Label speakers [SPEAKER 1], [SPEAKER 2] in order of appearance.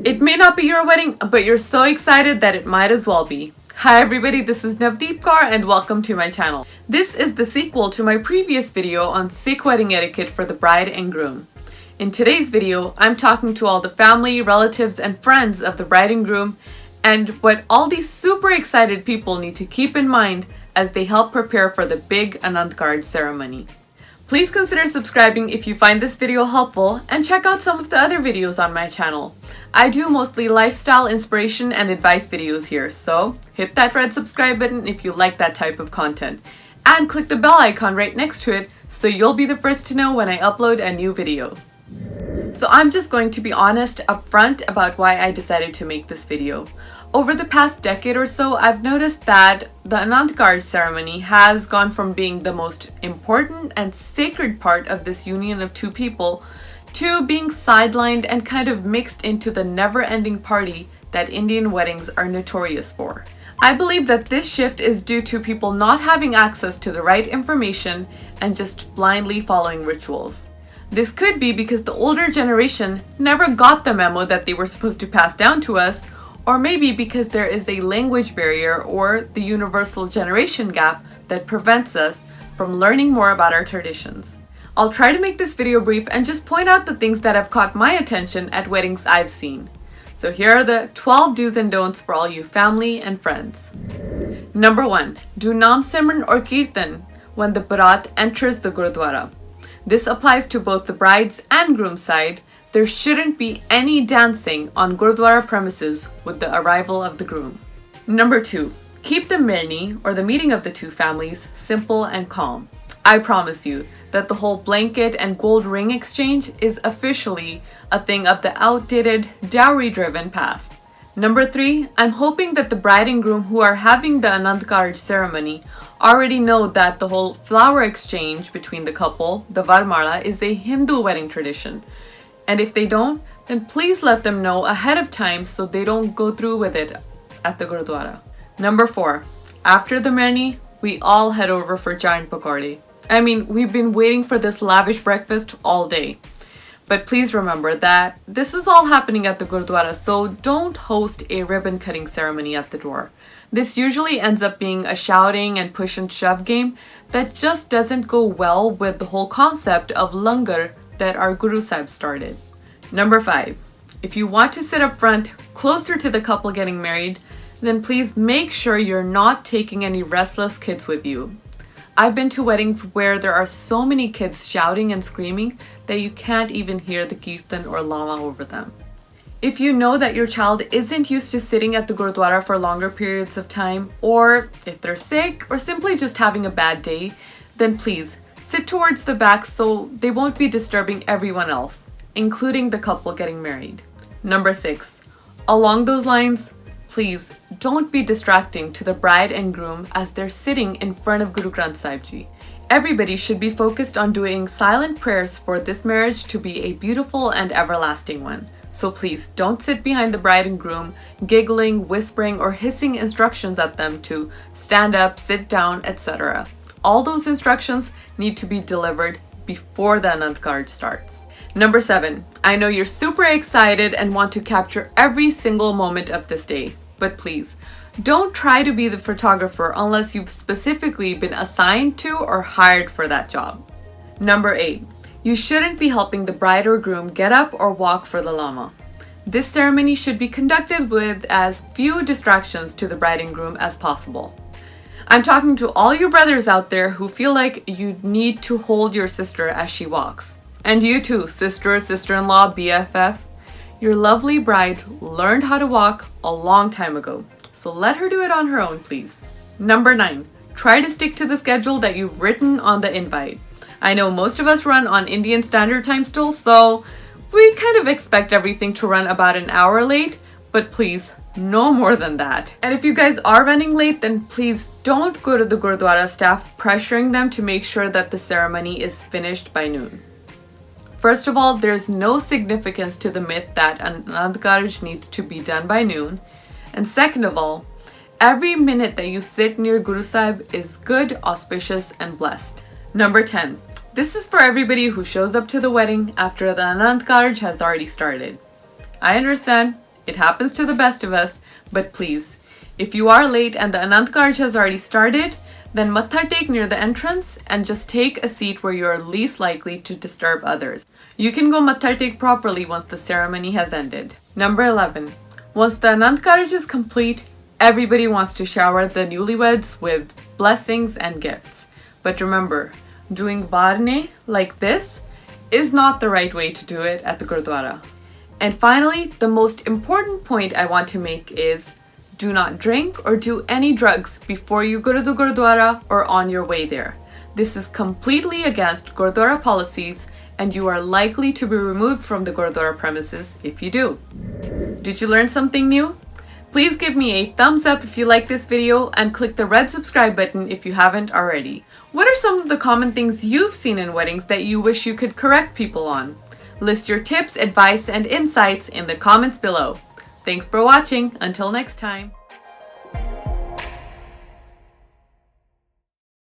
[SPEAKER 1] It may not be your wedding, but you're so excited that it might as well be. Hi everybody, this is TheNavdeepKaur and welcome to my channel. This is the sequel to my previous video on Sikh wedding etiquette for the bride and groom. In today's video, I'm talking to all the family, relatives, and friends of the bride and groom and what all these super excited people need to keep in mind as they help prepare for the big Anand ceremony. Please consider subscribing if you find this video helpful and check out some of the other videos on my channel. I do mostly lifestyle, inspiration, and advice videos here, so hit that red subscribe button if you like that type of content. And click the bell icon right next to it so you'll be the first to know when I upload a new video. So I'm just going to be honest up front about why I decided to make this video. Over the past decade or so, I've noticed that the Anand ceremony has gone from being the most important and sacred part of this union of two people to being sidelined and kind of mixed into the never-ending party that Indian weddings are notorious for. I believe that this shift is due to people not having access to the right information and just blindly following rituals. This could be because the older generation never got the memo that they were supposed to pass down to us, or maybe because there is a language barrier or the universal generation gap that prevents us from learning more about our traditions. I'll try to make this video brief and just point out the things that have caught my attention at weddings I've seen. So here are the 12 do's and don'ts for all you family and friends. Number 1. Do Naam Simran or Kirtan when the Barat enters the Gurdwara. This applies to both the bride's and groom's side. There shouldn't be any dancing on Gurdwara premises with the arrival of the groom. Number 2. Keep the milni, or the meeting of the two families, simple and calm. I promise you that the whole blanket and gold ring exchange is officially a thing of the outdated, dowry-driven past. Number 3. I'm hoping that the bride and groom who are having the Anand ceremony already know that the whole flower exchange between the couple, the varmaala, is a Hindu wedding tradition. And if they don't, then please let them know ahead of time so they don't go through with it at the Gurdwara. Number 4. After the milni, we all head over for giant pakode. I mean, we've been waiting for this lavish breakfast all day. But please remember that this is all happening at the Gurdwara, so don't host a ribbon cutting ceremony at the door. This usually ends up being a shouting and push and shove game that just doesn't go well with the whole concept of langar that our Guru Sahib started. Number 5. If you want to sit up front, closer to the couple getting married, then please make sure you're not taking any restless kids with you. I've been to weddings where there are so many kids shouting and screaming that you can't even hear the kirtan or lama over them. If you know that your child isn't used to sitting at the Gurdwara for longer periods of time, or if they're sick or simply just having a bad day, then please sit towards the back so they won't be disturbing everyone else, including the couple getting married. Number 6. Along those lines, please don't be distracting to the bride and groom as they're sitting in front of Guru Granth Sahib Ji. Everybody should be focused on doing silent prayers for this marriage to be a beautiful and everlasting one. So please don't sit behind the bride and groom, giggling, whispering, or hissing instructions at them to stand up, sit down, etc. All those instructions need to be delivered before the Anand starts. Number 7. I know you're super excited and want to capture every single moment of this day, but please, don't try to be the photographer unless you've specifically been assigned to or hired for that job. Number 8. You shouldn't be helping the bride or groom get up or walk for the lama. This ceremony should be conducted with as few distractions to the bride and groom as possible. I'm talking to all you brothers out there who feel like you need to hold your sister as she walks. And you too, sister, sister-in-law, BFF. Your lovely bride learned how to walk a long time ago, so let her do it on her own, please. Number 9. Try to stick to the schedule that you've written on the invite. I know most of us run on Indian Standard Time still, so we kind of expect everything to run about an hour late, but please, no more than that. And if you guys are running late, then please don't go to the Gurdwara staff pressuring them to make sure that the ceremony is finished by noon. First of all, there's no significance to the myth that Anand needs to be done by noon. And second of all, every minute that you sit near Guru Sahib is good, auspicious, and blessed. Number 10. This is for everybody who shows up to the wedding after the Anand has already started. I understand It happens to the best of us, but please, if you are late and the Anand Karaj has already started, then matha take near the entrance and just take a seat where you are least likely to disturb others. You can go matha take properly once the ceremony has ended. Number 11. Once the Anand Karaj is complete, everybody wants to shower the newlyweds with blessings and gifts. But remember, doing varne like this is not the right way to do it at the Gurdwara. And finally, the most important point I want to make is do not drink or do any drugs before you go to the Gurdwara or on your way there. This is completely against Gurdwara policies and you are likely to be removed from the Gurdwara premises if you do. Did you learn something new? Please give me a thumbs up if you like this video and click the red subscribe button if you haven't already. What are some of the common things you've seen in weddings that you wish you could correct people on? List your tips, advice, and insights in the comments below. Thanks for watching. Until next time.